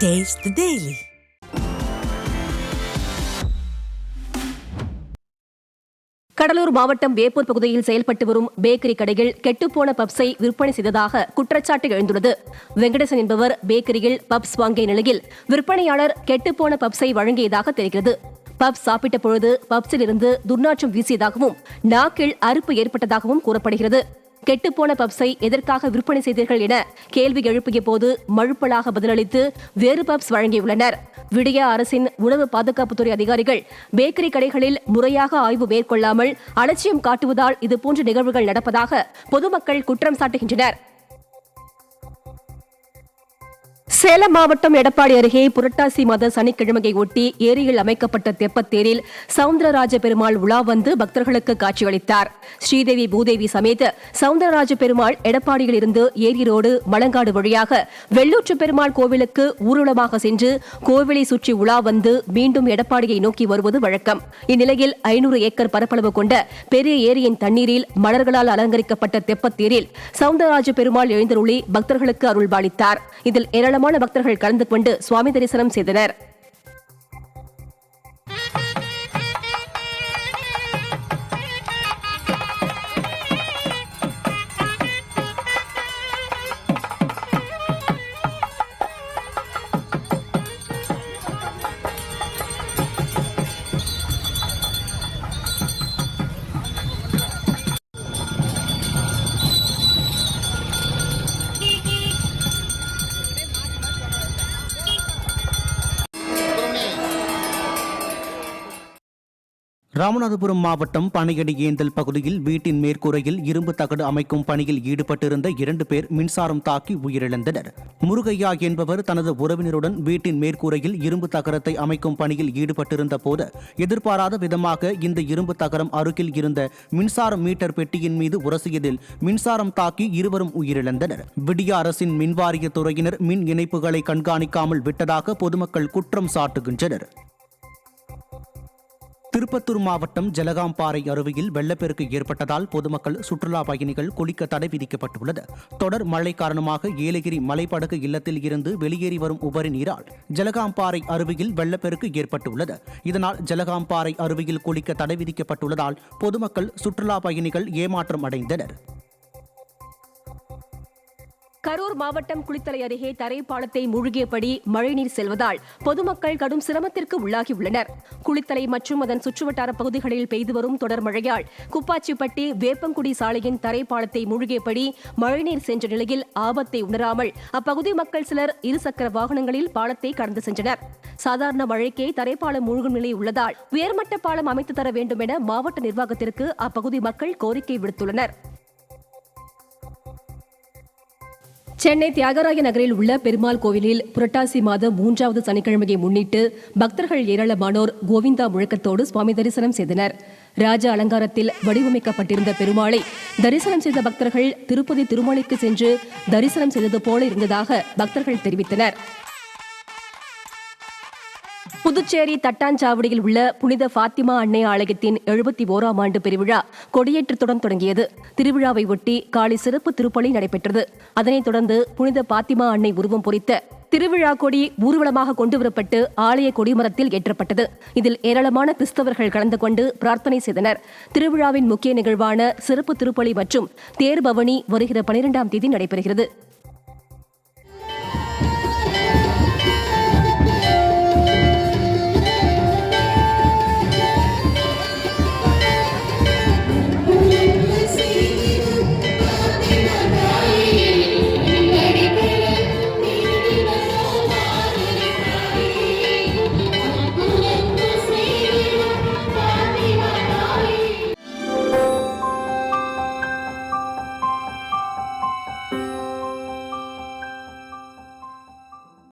Taste the Daily. Cuddalore மாவட்டம் வேப்பூர் பகுதியில் செயல்பட்டு வரும் பேக்கரி கடையில் கெட்டுப்போன பப்ஸை விற்பனை செய்ததாக குற்றச்சாட்டு எழுந்துள்ளது. வெங்கடேசன் என்பவர் பேக்கரியில் பப்ஸ் வாங்கிய நிலையில் விற்பனையாளர் கெட்டுப்போன பப்ஸை வழங்கியதாக தெரிகிறது. பப்ஸ் சாப்பிட்ட பொழுது பப்ஸில் இருந்து துர்நாற்றம் வீசியதாகவும் நாக்கில் அறுப்பு ஏற்பட்டதாகவும் கூறப்படுகிறது. கெட்டுப்போன பப்ஸை எதற்காக விற்பனை செய்தீர்கள் என கேள்வி எழுப்பிய போது மழுப்பலாக பதிலளித்து வேறு பப்ஸ் வழங்கியுள்ளனர். விடியா அரசின் உணவு பாதுகாப்புத்துறை அதிகாரிகள் பேக்கரி கடைகளில் முறையாக ஆய்வு மேற்கொள்ளாமல் அலட்சியம் காட்டுவதால் இதுபோன்ற நிகழ்வுகள் நடப்பதாக பொதுமக்கள் குற்றம் சாட்டுகின்றனர். சேலம் மாவட்டம் எடப்பாடி அருகே புரட்டாசி மாத சனிக்கிழமையை ஒட்டி ஏரியில் அமைக்கப்பட்ட தெப்பத்தேரில் சவுந்தரராஜ பெருமாள் உலா வந்து பக்தர்களுக்கு காட்சியளித்தார். ஸ்ரீதேவி பூதேவி சமேத சவுந்தரராஜ பெருமாள் எடப்பாடியில் இருந்து ஏரி ரோடு மலங்காடு வழியாக வெள்ளூற்று பெருமாள் கோவிலுக்கு ஊர்வலமாக சென்று கோவிலை சுற்றி உலா வந்து மீண்டும் எடப்பாடியை நோக்கி வருவது வழக்கம். இந்நிலையில் 500 ஏக்கர் பரப்பளவு கொண்ட பெரிய ஏரியின் தண்ணீரில் மலர்களால் அலங்கரிக்கப்பட்ட தெப்பத்தேரில் சவுந்தரராஜ பெருமாள் எழுந்தருளி பக்தர்களுக்கு அருள்பாலித்தார். இதில் ஏராளமான பக்தர்கள் கலந்து கொண்டு சுவாமி தரிசனம் செய்தனர். ராமநாதபுரம் மாவட்டம் பனையடி ஏந்தல் பகுதியில் வீட்டின் மேற்கூரையில் இரும்பு தகடு அமைக்கும் பணியில் ஈடுபட்டிருந்த 2 பேர் மின்சாரம் தாக்கி உயிரிழந்தனர். முருகையா என்பவர் தனது உறவினருடன் வீட்டின் மேற்கூரையில் இரும்பு தகரத்தை அமைக்கும் பணியில் ஈடுபட்டிருந்த போது எதிர்பாராத விதமாக இந்த இரும்பு தகரம் அருகில் இருந்த மின்சார மீட்டர் பெட்டியின் மீது உரசியதில் மின்சாரம் தாக்கி இருவரும் உயிரிழந்தனர். விடியா அரசின் மின்வாரிய துறையினர் மின் இணைப்புகளை கண்காணிக்காமல் விட்டதாக பொதுமக்கள் குற்றம் சாட்டுகின்றனர். திருப்பத்தூர் மாவட்டம் ஜலகாம்பாறை அருவியில் வெள்ளப்பெருக்கு ஏற்பட்டதால் பொதுமக்கள் சுற்றுலா பயணிகள் குளிக்க தடை விதிக்கப்பட்டுள்ளது. தொடர் மழை காரணமாக ஏலகிரி மலைப்படகு இல்லத்தில் இருந்து வெளியேறி வரும் உபரி நீரால் ஜலகாம்பாறை அருவியில் வெள்ளப்பெருக்கு ஏற்பட்டுள்ளது. இதனால் ஜலகாம்பாறை அருவியில் குளிக்க தடை விதிக்கப்பட்டுள்ளதால் பொதுமக்கள் சுற்றுலா பயணிகள் ஏமாற்றம் அடைந்தனர். கரூர் மாவட்டம் குளித்தலை அருகே தரைப்பாலத்தை மூழ்கியபடி மழைநீர் செல்வதால் பொதுமக்கள் கடும் சிரமத்திற்கு உள்ளாகியுள்ளனர். குளித்தலை மற்றும் அதன் சுற்றுவட்டார பகுதிகளில் பெய்து வரும் தொடர் மழையால் குப்பாச்சிப்பட்டி வேப்பங்குடி சாலையின் தரைப்பாலத்தை மூழ்கியபடி மழைநீர் சென்ற நிலையில் ஆபத்தை உணராமல் அப்பகுதி மக்கள் சிலர் இருசக்கர வாகனங்களில் பாலத்தை கடந்து சென்றனர். சாதாரண மழைக்கே தரைப்பாலம் மூழ்கும் நிலை உள்ளதால் உயர்மட்ட பாலம் அமைத்து தர வேண்டும் என மாவட்ட நிர்வாகத்திற்கு அப்பகுதி மக்கள் கோரிக்கை விடுத்துள்ளனர். சென்னை தியாகராய நகரில் உள்ள பெருமாள் கோவிலில் புரட்டாசி மாதம் 3வது சனிக்கிழமையை முன்னிட்டு பக்தர்கள் ஏராளமானோர் கோவிந்தா முழக்கத்தோடு சுவாமி தரிசனம் செய்தனர். ராஜ அலங்காரத்தில் வடிவமைக்கப்பட்டிருந்த பெருமாளை தரிசனம் செய்த பக்தர்கள் திருப்பதி திருமலைக்கு சென்று தரிசனம் செய்தது போல இருந்ததாக பக்தர்கள் தெரிவித்தனர். புதுச்சேரி தட்டாஞ்சாவடியில் உள்ள புனித பாத்திமா அன்னை ஆலயத்தின் 71ஆம் ஆண்டு பெருவிழா கொடியேற்றத்துடன் தொடங்கியது. திருவிழாவை ஒட்டி காலை சிறப்பு திருப்பலி நடைபெற்றது. அதனைத் தொடர்ந்து புனித பாத்திமா அன்னை உருவம் பொறித்த திருவிழா கொடி ஊர்வலமாக கொண்டுவரப்பட்டு ஆலய கொடிமரத்தில் ஏற்றப்பட்டது. இதில் ஏராளமான கிறிஸ்தவர்கள் கலந்து கொண்டு பிரார்த்தனை செய்தனர். திருவிழாவின் முக்கிய நிகழ்வான சிறப்பு திருப்பலி மற்றும் தேர் பவனி வருகிற 12ஆம் தேதி நடைபெறுகிறது.